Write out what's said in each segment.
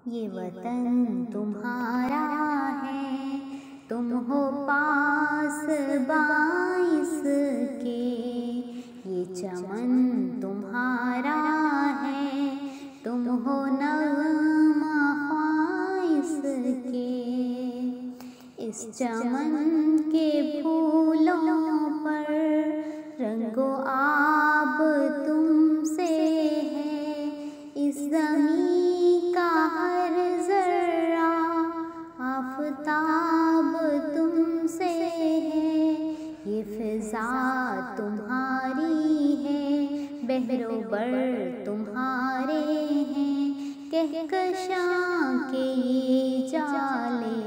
ये वतन तुम्हारा है, तुम हो पास बाइस के। ये चमन तुम्हारा है, तुम हो नग़मा ख्वाइस के। इस चमन के फूलों पर रंगो आब तुमसे है। इस ज़मीं का हर ज़र्रा आफ़ताब तुमसे है। ये फ़िज़ा तुम्हारी है, बहरोबर तुम्हारे हैं। कहकशां के ये जाले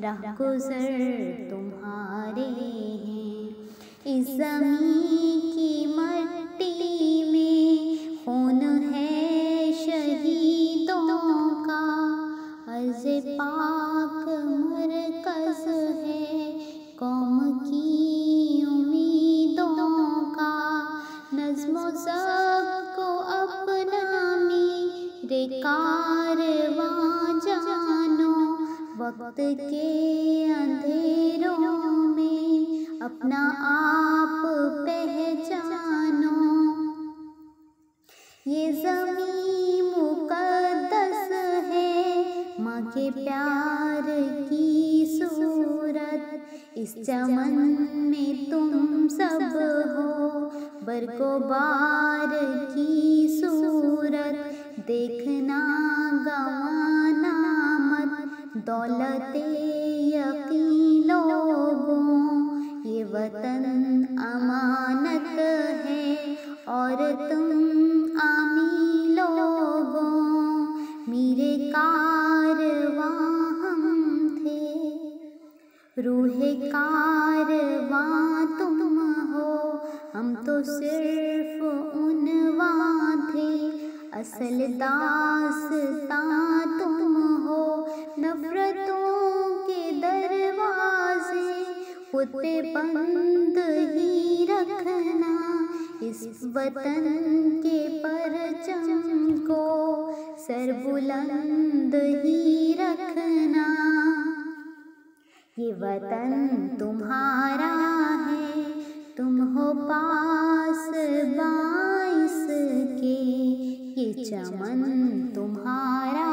राहगुज़र तुम्हारे हैं। इस ज़मीं की मट्टी में खून है शहीदों का। अर्ज़ पाक मरकज़ है कौम की उम्मीदों का। नज़्म ज़ब्त को अपना मेरे कारवां जानो। वक्त के अंधेरों में अपना आप पहचानो। ये ज़मीं मुक़द्दस है, माँ के प्यार की सूरत। इस चमन में तुम सब हो, बरगोबार की सूरत। देखना गंवाना मत दौलते यकीन लोगों। ये वतन अमानत है और तुम आमी लोगों। मेरे कारवां हम थे, रूहे कारवां तुम हो। हम तो सिर्फ उनवां थे, असल दास्तां तुम हो। नफ़रतों के दरवाज़े खुद पे बंद ही रखना। इस वतन के परचम को सर बुलंद ही रखना। ये वतन तुम्हारा है, तुम हो पास बाइस के। ये चमन तुम्हारा